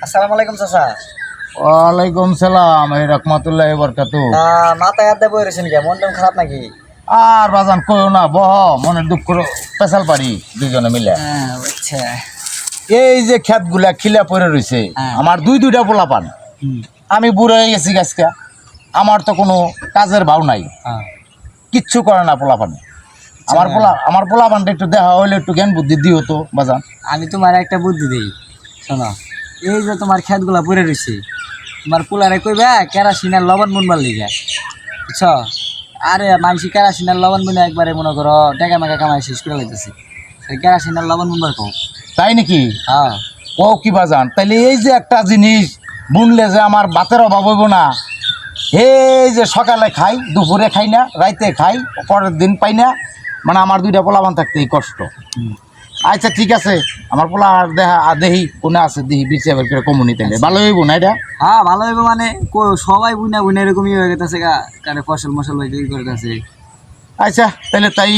আসসালামু আলাইকুম চাচা। ওয়ালাইকুম সালাম রহমতুল্লাহ বরকাতু। মাথায় হাত দিয়ে বই রয়েছেন কে? মন টন খারাপ নাকি? আর বাজান কইও না, বহ মনের দুঃখ পেশাল পারি দুজনে মিলে। আচ্ছা। এই যে ক্ষেতগুলা খিলা পড়ে রয়েছে, আমার দুইটা পোলা পান। আমি বুড়ো হয়ে গেছি গাছকা, আমার তো কোনো কাজের ভাও নাই, কিচ্ছু করে না পোলা পান। আমার পোলা পানটা একটু দেখা হইলে একটু জ্ঞান বুদ্ধি দিও তো বাজান। আমি তোমার একটা বুদ্ধি দিই, শোনো। এই যে তোমার ক্ষেতগুলা পড়ে রয়েছে, তোমার পোলারে কইবা কেরাসিনের লবণ বুনবার লিগা, বুঝছ? আরে মানুষ কেরাসিনের লবণ বুনে একবারে মনে করো টাকা মাকা কামাই শেষ করে লাইতেছে। কেরাসিনের লবণ বুনবার কও। তাই নাকি? হ্যাঁ। ও কি বাজান, তাইলে এই যে একটা জিনিস বুনলে যে আমার ভাতের অভাব হইব না। এই যে সকালে খাই, দুপুরে খাই না, রাইতে খাই, পরের দিন পাই না, মানে আমার দুইটা পোলাবান থাকতে এই কষ্ট। আচ্ছা ঠিক আছে, আমার পোলা দেহি কোনে আছে, দেহি বিচে করে কমুনি, তাইলে ভালো হইব না এটা? হ্যাঁ ভালো হইব, মানে সবাই বুনা বুনা এরকমই হয়ে গেছে গা, কারে ফসল মশল ভাই করে গেছে। আচ্ছা তাহলে তাই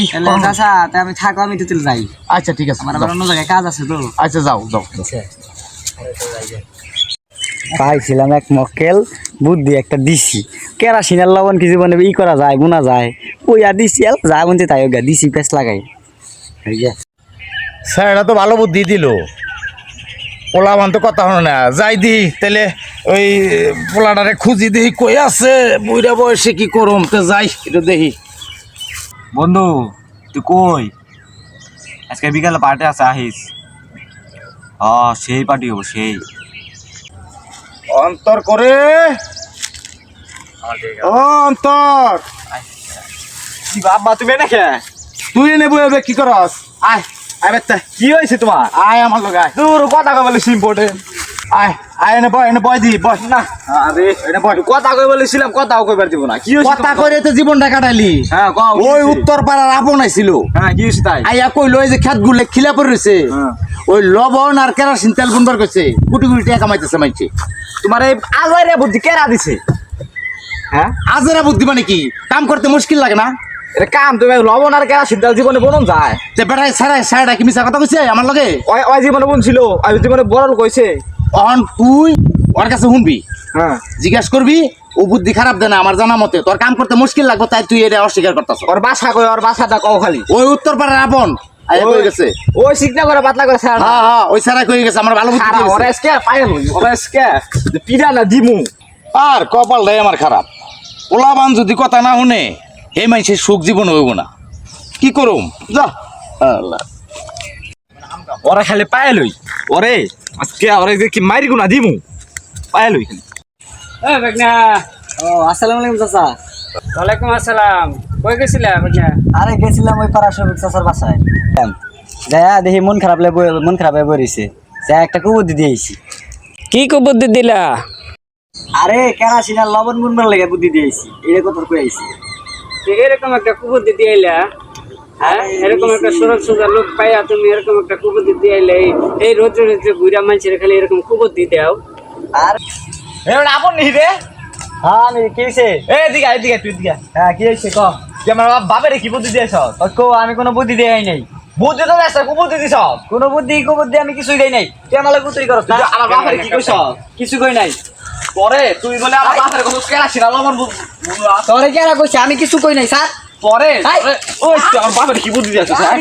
চাচা, তাই আমি থাকো, আমি তো যাই। আচ্ছা ঠিক আছে, আমার আবার অন্য জায়গায় কাজ আছে তো। আচ্ছা যাও যাও। পাইছিলাম এক মক্কেল বুদ্ধি একটা দিছি, কেরাসিনের লবণ কি জীবনে ই করা যায়, বোনা যায়, ওইয়া দিছি যা বলছে তাই ওগা দিছি, পেঁচ লাগাই। স্যার এটা তো ভালো বুদ্ধি দিল, পোলাবান তো কথা হলো না, যাই দি তাহলে ওই পোলাটারে খুঁজি দেখি কই আছে, বুড়া বয়সে কি করুম, তো যাই একটু দেখি। বন্ধু তুই কই? আজকে বিকালে পার্টি আছে, আহিস। সেই পার্টি হবো, সেই অন্তর করে ও অন্তর, বাবা তুমি না খে তুই এনে বইবে কি করস? আয় আয় বেটা, কি হয়েছে তোমার? আয় আমার লগে আয়, তোর কথা কই বলিস ইম্পর্টেন্ট। আয় আয় এনে বয় দি বয় না। আরে এনে বয়, কথা কই বলেছিলাম, কথাও কইবার দিব না। কি হয়েছে? কথা কইরে তো জীবনটা কাটাইলি। হ্যাঁ কও। ওই উত্তর পাড়ার আপন আইছিল, হ্যাঁ কি হয়েছে তাই? আইয়া কইলো এই যে খেত গুলে খিলা পড়ে রয়েছে, ওই লবণ আর কেরাসিন তেল বুনবার কইছে, কোটি কোটি টাকা কামাইতেছে মাইছে। তোমার এই আজারে বুদ্ধি কেরা দিছে? হ্যাঁ আজেরা বুদ্ধি মানে কি? কাম করতে মুশকিল লাগে না? এটা কাম তুমি লবণ আর কেরা সিদ্ধাল জীবনে বনুন যায়। যে বেটাই সারাই কি মিছা কথা কইছে আমার লগে? ওই জীবনে বনছিল, আর জীবনে বড়ল কইছে। অন তুই ওর কাছে শুনবি, হ্যাঁ জিজ্ঞাসা করবি, ও বুদ্ধি খারাপ দেয় না আমার জানা মতে, তোর কাম করতে মুশকিল লাগবে, তাই তুই এটা অস্বীকার করতেছ। ওর বাসা কই, ওর বাসাটা কও খালি। ওই উত্তর পাড়ার আপন আইয়া কই গেছে, ওই সিগনা করে পাতলা করে ছাড়। হ্যাঁ হ্যাঁ ওই সারাই কই গেছে, আমার ভালো বুদ্ধি খারাপ দিয়েছে। ওরা আজকে পাইল, ওরা আজকে পিড়া না দিমু। আর কপালটাই আমার খারাপ, পোলাবান যদি কথা না শুনে এই মানুষের সুখ জীবন হইব না, কি করুম যা। আল্লাহ, ওরা খালি পাইলই, ওরে আজকে ওরে যে কি মারি গুনা দিমু, পাইলই খালি। ও আসসালামু আলাইকুম চাচা। ওয়ালাইকুম আসসালাম। কই গেছিলা বাজা? আরে গেছিলাম ওই পাড়া সবিক চাচার বাসায়, যা দেখি মন খারাপ হয়ে বইছে, যা একটা কুবুদ্ধি দিয়েছি। কি কো বুদ্ধি দিলা? আরে কেরাসিনের লবণ বুনবার লেগে বুদ্ধি দিয়েছি, এটা কথা কই আইছি। এরকম একটা কুবুদ্ধি দিয়াইলা? হ্যাঁ, এরকম একটা সুরজ সুন্দর লোক পাইয়া তুমি এরকম একটা কুবুদ্ধি দিয়াইলে, এই রোজ রোজ বুড়া মানুষের খালি এরকম কুবুদ্ধি দাও? আর এরা আপন নি রে? হ্যাঁ আমি কি হইছে? এদিকে তুই দিকে। হ্যাঁ কি হইছে ক? যে আমার বাপের কি বুদ্ধি দিয়েছ? কো আমি কোনো বুদ্ধি দেই নাই। বুদ্ধি তো আছে, কুবুদ্ধি দিছ। কোনো বুদ্ধি আমি কিছুই দেই নাই। তুই আমার লাগে বুদ্ধি করছ না? আমার বাপের কি কইছ? কিছু কই নাই। পরে তুই বলে আমার বাপের কত কেরাসিন লবণ তোরে কি আর কইছে? আমি কিছু কই নাই স্যার। পরে ওই আমার বাপের কি বুদ্ধি দিয়েছ স্যার?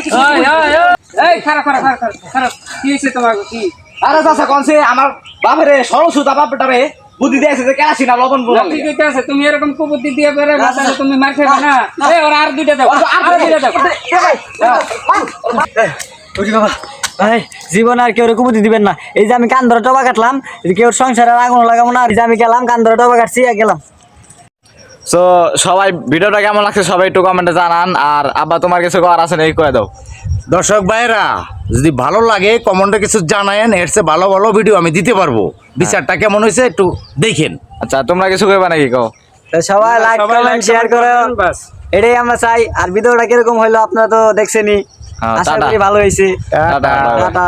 এই খারাপ খারাপ খারাপ খারাপ, কি হয়েছে তোমার? কি আরে চাচা কোনছে আমার বাপের সরস্বতা বাপটারে বুদ্ধি দিয়েছে যে কেরাসিন লবণ বলে। ঠিক আছে, তুমি এরকম কুবুদ্ধি দিয়ে বেরে তাহলে তুমি মার খাবে না। এই ওরা আর দুইটা দাও, আর দুইটা দাও। ওরে বাবা, ভাই জীবন আর কেউ কুবুদ্ধি দিবেন না। এই যে আমি কান ধরে টবা কাটলাম, কেউ সংসারে আগুন লাগাবো না। এই যে আমি গেলাম কান ধরে টবা কাটছি, গেলাম। সো সবাই ভিডিওটা কেমন লাগছে সবাই একটু কমেন্টে জানান, আর আব্বা তোমার কিছু করার আছে নাকি করে দাও। দর্শক ভাইরা যদি ভালো লাগে কমেন্টে কিছু জানায়েন, এর চেয়ে ভালো ভালো ভিডিও আমি দিতে পারবো। বিচারটা কেমন হয়েছে একটু দেখেন। আচ্ছা তোমরা কিছু কইবা নাকি কও? তো সবাই লাইক কমেন্ট শেয়ার করো, বাস। এটাই আমরা চাই। আর ভিডিওটা কিরকম হইলো আপনারা তো দেখছেনই, হ্যাঁ, আশা টাটা। করি ভালো হয়েছে। টাটা। টাটা।